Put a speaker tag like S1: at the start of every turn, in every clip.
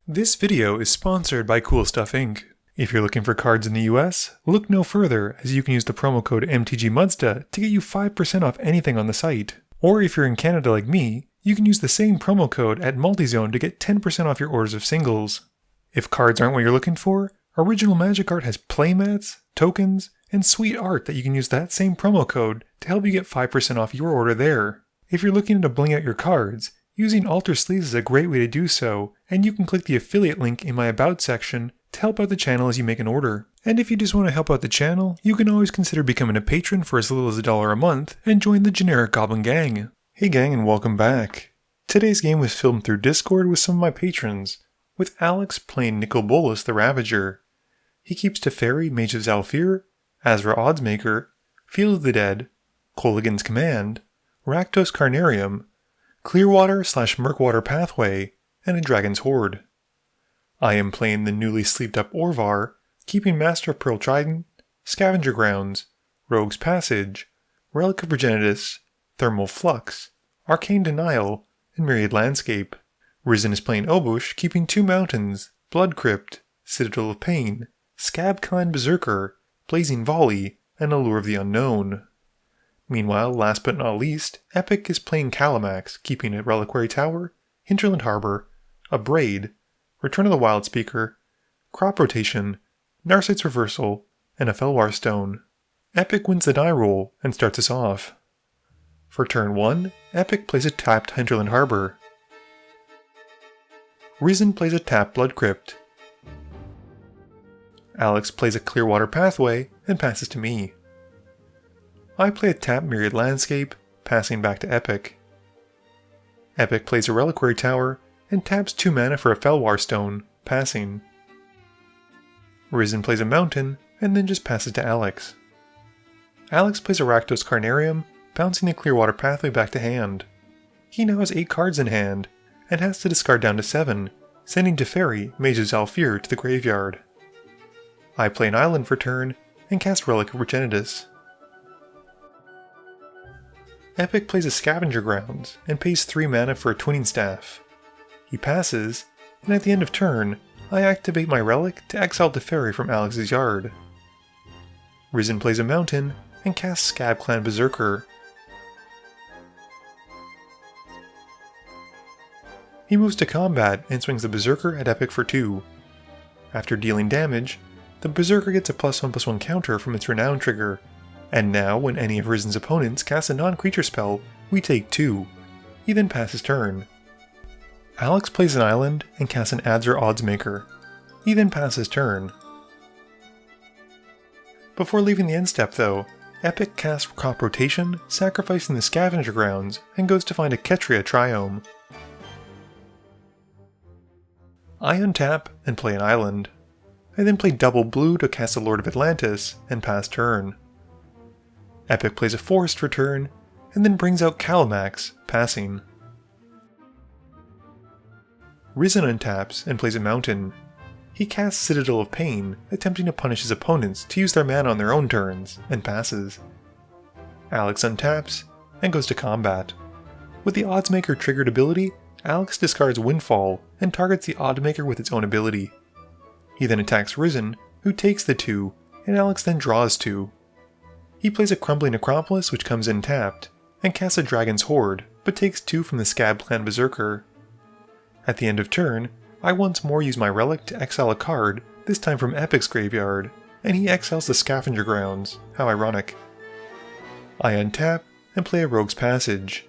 S1: This video is sponsored by Cool Stuff Inc. If you're looking for cards in the US, look no further as you can use the promo code MTGMudsta to get you 5% off anything on the site. Or if you're in Canada like me, you can use the same promo code at Multizone to get 10% off your orders of singles. If cards aren't what you're looking for, Original Magic Art has playmats, tokens, and sweet art that you can use that same promo code to help you get 5% off your order there. If you're looking to bling out your cards, using Alter Sleeves is a great way to do so, and you can click the affiliate link in my About section to help out the channel as you make an order. And if you just want to help out the channel, you can always consider becoming a patron for as little as $1 a month and join the generic Goblin Gang. Hey gang, and welcome back. Today's game was filmed through Discord with some of my patrons, with Alex playing Nicol Bolas the Ravager. He keeps Teferi, Mage of Zhalfir, Azra Oddsmaker, Field of the Dead, Kolaghan's Command, Rakdos Carnarium, Clearwater/Murkwater Pathway, and a Dragon's Horde. I am playing the newly sleeved up Orvar, keeping Master of Pearl Trident, Scavenger Grounds, Rogue's Passage, Relic of Progenitus, Thermal Flux, Arcane Denial, and Myriad Landscape. Risen is playing Obosh, keeping 2 mountains, Blood Crypt, Citadel of Pain, Scab Clan Berserker, Blazing Volley, and Allure of the Unknown. Meanwhile, last but not least, Epic is playing Kalamax, keeping a Reliquary Tower, Hinterland Harbor, a Braid, Return of the Wild Speaker, Crop Rotation, Narsight's Reversal, and a Felwar Stone. Epic wins the die roll and starts us off. For turn 1, Epic plays a tapped Hinterland Harbor. Risen plays a tapped Blood Crypt. Alex plays a Clearwater Pathway and passes to me. I play a tapped Myriad Landscape, passing back to Epic. Epic plays a Reliquary Tower and taps 2 mana for a Felwar Stone, passing. Risen plays a Mountain and then just passes to Alex. Alex plays a Rakdos Carnarium, bouncing the Clearwater Pathway back to hand. He now has 8 cards in hand, and has to discard down to 7, sending Teferi, Mage of Zhalfir, to the graveyard. I play an island for turn, and cast Relic of Progenitus. Epic plays a Scavenger Grounds, and pays 3 mana for a Twinning Staff. He passes, and at the end of turn, I activate my Relic to exile Teferi from Alex's yard. Risen plays a Mountain, and casts Scab Clan Berserker. He moves to combat and swings the Berserker at Epic for 2. After dealing damage, the Berserker gets a +1/+1 counter from its Renown trigger, and now when any of Risen's opponents cast a non-creature spell, we take 2. He then passes turn. Alex plays an island and casts an Azra Oddsmaker. He then passes turn. Before leaving the end step though, Epic casts Crop Rotation, sacrificing the Scavenger Grounds, and goes to find a Ketria Triome. I untap and play an island. I then play double blue to cast a Lord of Atlantis, and pass turn. Epic plays a forest for turn, and then brings out Kalamax, passing. Risen untaps and plays a mountain. He casts Citadel of Pain, attempting to punish his opponents to use their mana on their own turns, and passes. Alex untaps, and goes to combat. With the Oddsmaker triggered ability, Alex discards Windfall, and targets the Oddmaker with its own ability. He then attacks Risen, who takes the 2, and Alex then draws 2. He plays a Crumbling Necropolis which comes in tapped, and casts a Dragon's Horde, but takes 2 from the Scab Clan Berserker. At the end of turn, I once more use my Relic to exile a card, this time from Epic's graveyard, and he exiles the Scavenger Grounds. How ironic. I untap and play a Rogue's Passage.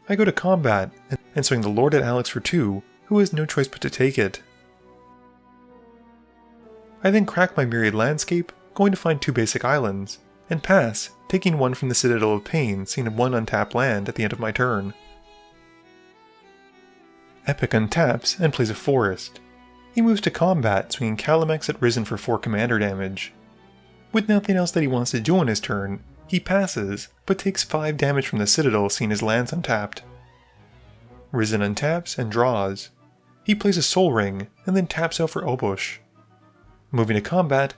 S1: I go to combat and swing the Lord at Alex for 2, who has no choice but to take it. I then crack my Myriad Landscape, going to find 2 basic islands, and pass, taking 1 from the Citadel of Pain, seeing 1 untapped land at the end of my turn. Epic untaps and plays a forest. He moves to combat, swinging Kalamax at Risen for 4 commander damage. With nothing else that he wants to do on his turn, he passes, but takes 5 damage from the Citadel, seeing his lands untapped. Risen untaps and draws. He plays a Soul Ring, and then taps out for Obosh. Moving to combat,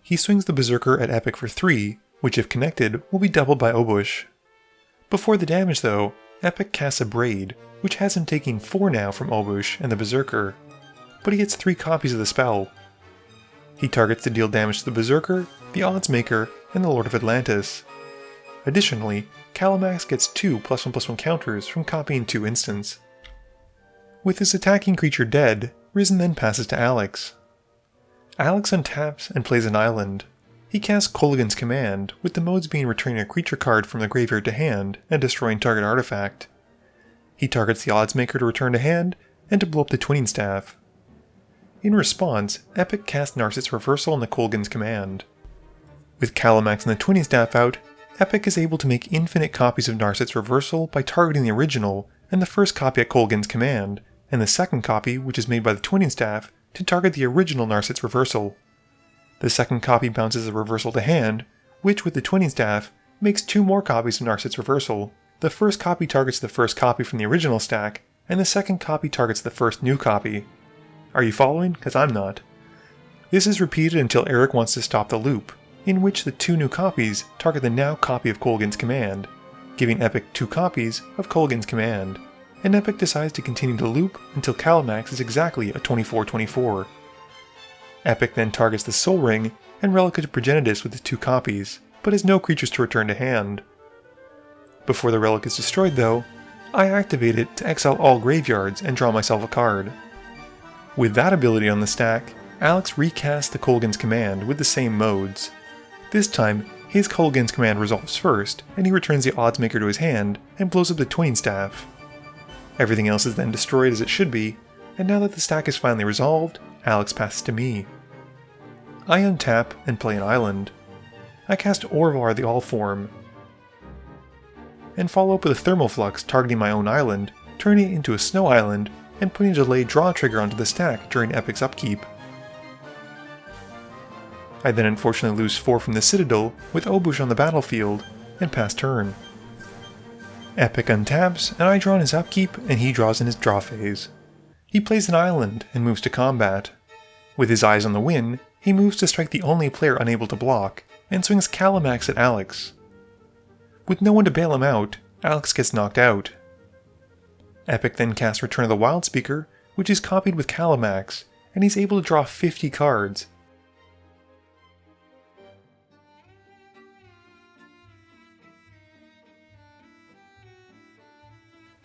S1: he swings the Berserker at Epic for 3, which if connected, will be doubled by Obosh. Before the damage though, Epic casts a Braid, which has him taking 4 now from Obosh and the Berserker. but he gets 3 copies of the spell. He targets to deal damage to the Berserker, the Oddsmaker, and the Lord of Atlantis. Additionally, Kalamax gets 2 +1/+1 counters from copying 2 instants. With his attacking creature dead, Risen then passes to Alex. Alex untaps and plays an island. He casts Kolaghan's Command, with the modes being returning a creature card from the graveyard to hand and destroying target artifact. He targets the Oddsmaker to return to hand and to blow up the Twinning Staff. In response, Epic casts Narset's Reversal on the Kolaghan's Command. With Kalamax and the Twinning Staff out, Epic is able to make infinite copies of Narset's Reversal by targeting the original and the first copy at Kolaghan's Command, and the second copy, which is made by the Twinning Staff, to target the original Narset's Reversal. The second copy bounces the Reversal to hand, which with the Twinning Staff, makes 2 more copies of Narset's Reversal. The first copy targets the first copy from the original stack, and the second copy targets the first new copy. Are you following? Because I'm not. This is repeated until Eric wants to stop the loop, in which the 2 new copies target the now copy of Kolaghan's Command, giving Epic 2 copies of Kolaghan's Command, and Epic decides to continue the loop until Kalamax is exactly a 24/24. Epic then targets the Soul Ring and Relic of Progenitus with the 2 copies, but has no creatures to return to hand. Before the relic is destroyed though, I activate it to exile all graveyards and draw myself a card. With that ability on the stack, Alex recasts the Kolaghan's Command with the same modes. This time, his Kolaghan's Command resolves first, and he returns the Oddsmaker to his hand and blows up the Twinning Staff. Everything else is then destroyed as it should be, and now that the stack is finally resolved, Alex passes to me. I untap and play an island. I cast Orvar the All-Form, and follow up with a Thermal Flux targeting my own island, turning it into a snow island, and putting a delayed draw trigger onto the stack during Epic's upkeep. I then unfortunately lose 4 from the Citadel with Obosh on the battlefield, and pass turn. Epic untaps, and I draw in his upkeep, and he draws in his draw phase. He plays an island and moves to combat. With his eyes on the win, he moves to strike the only player unable to block, and swings Kalamax at Alex. With no one to bail him out, Alex gets knocked out. Epic then casts Return of the Wildspeaker, which is copied with Kalamax, and he's able to draw 50 cards.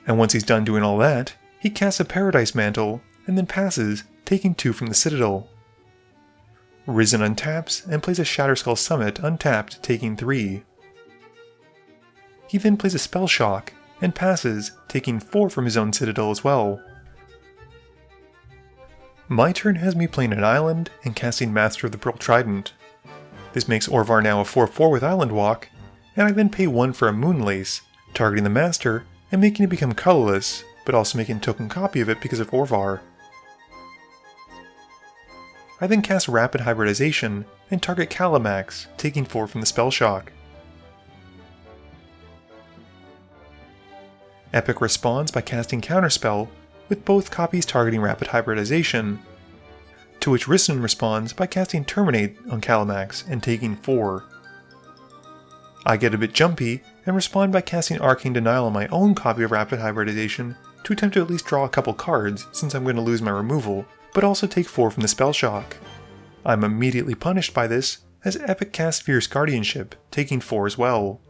S1: And once he's done doing all that, he casts a Paradise Mantle, and then passes, taking 2 from the Citadel. Risen untaps, and plays a Shatterskull Summit untapped, taking 3. He then plays a Spell Shock, and passes, taking 4 from his own Citadel as well. My turn has me playing an island, and casting Master of the Pearl Trident. This makes Orvar now a 4/4 with Island Walk, and I then pay 1 for a Moonlace, targeting the Master, and making it become colorless, but also making a token copy of it because of Orvar. I then cast Rapid Hybridization, and target Kalamax, taking 4 from the Spell Shock. Epic responds by casting Counterspell, with both copies targeting Rapid Hybridization, to which Risen responds by casting Terminate on Kalamax and taking 4. I get a bit jumpy, and respond by casting Arcane Denial on my own copy of Rapid Hybridization to attempt to at least draw a couple cards since I'm going to lose my removal, but also take 4 from the Spell Shock. I'm immediately punished by this, as Epic casts Fierce Guardianship, taking 4 as well.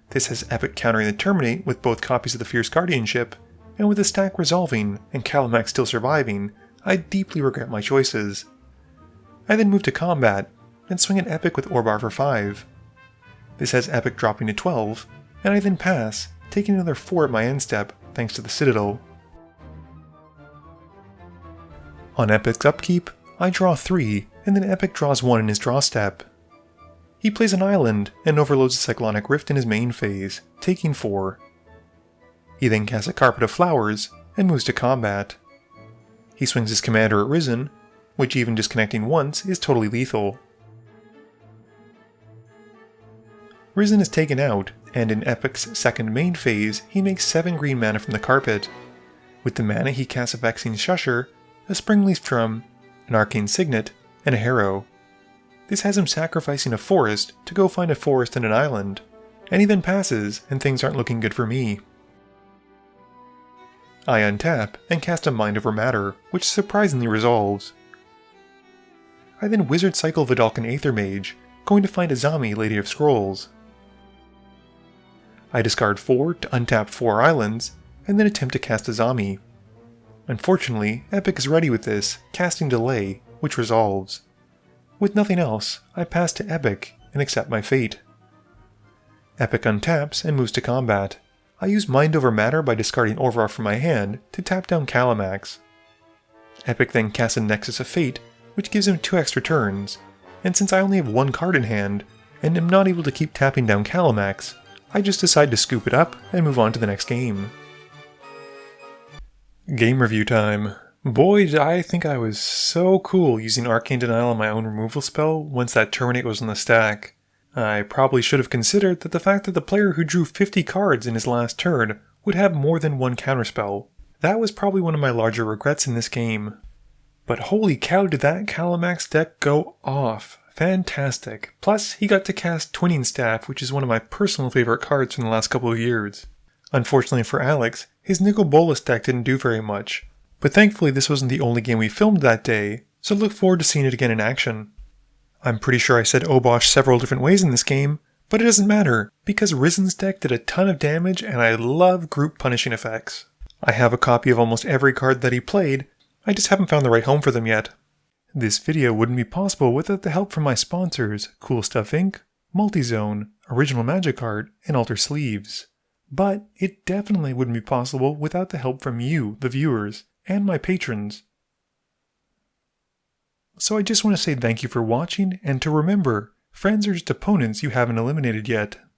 S1: This has Epic countering the Terminate with both copies of the Fierce Guardianship, and with the stack resolving and Kalamax still surviving, I deeply regret my choices. I then move to combat, and swing an Epic with Orvar for 5. This has Epic dropping to 12, and I then pass, taking another 4 at my end step thanks to the Citadel. On Epic's upkeep, I draw 3, and then Epic draws 1 in his draw step. He plays an island, and overloads a Cyclonic Rift in his main phase, taking 4. He then casts a Carpet of Flowers, and moves to combat. He swings his commander at Risen, which even disconnecting once is totally lethal. Risen is taken out, and in Epic's second main phase, he makes 7 green mana from the carpet. With the mana he casts a Vexing Shusher, a Springleaf Drum, an Arcane Signet, and a Harrow. This has him sacrificing a forest to go find a forest and an island, and he then passes, and things aren't looking good for me. I untap and cast a Mind Over Matter, which surprisingly resolves. I then Wizard Cycle Vidalcan Aether Mage, going to find Azami, Lady of Scrolls. I discard 4 to untap 4 islands, and then attempt to cast Azami. Unfortunately, Epic is ready with this, casting Delay, which resolves. With nothing else, I pass to Epic and accept my fate. Epic untaps and moves to combat. I use Mind Over Matter by discarding Orvar from my hand to tap down Kalamax. Epic then casts a Nexus of Fate, which gives him 2 extra turns, and since I only have 1 card in hand, and am not able to keep tapping down Kalamax, I just decide to scoop it up and move on to the next game. Game review time. Boy, did I think I was so cool using Arcane Denial on my own removal spell once that Terminate was on the stack. I probably should have considered that the fact that the player who drew 50 cards in his last turn would have more than 1 counterspell. That was probably one of my larger regrets in this game. But holy cow, did that Kalamax deck go off. Fantastic. Plus, he got to cast Twinning Staff, which is one of my personal favorite cards from the last couple of years. Unfortunately for Alex, his Nicol Bolas deck didn't do very much. But thankfully this wasn't the only game we filmed that day, so look forward to seeing it again in action. I'm pretty sure I said Obosh several different ways in this game, but it doesn't matter, because Risen's deck did a ton of damage and I love group punishing effects. I have a copy of almost every card that he played, I just haven't found the right home for them yet. This video wouldn't be possible without the help from my sponsors, Cool Stuff Inc., Multizone, Original Magic Art, and Alter Sleeves. But it definitely wouldn't be possible without the help from you, the viewers, and my patrons. So I just want to say thank you for watching, and to remember, friends are just opponents you haven't eliminated yet.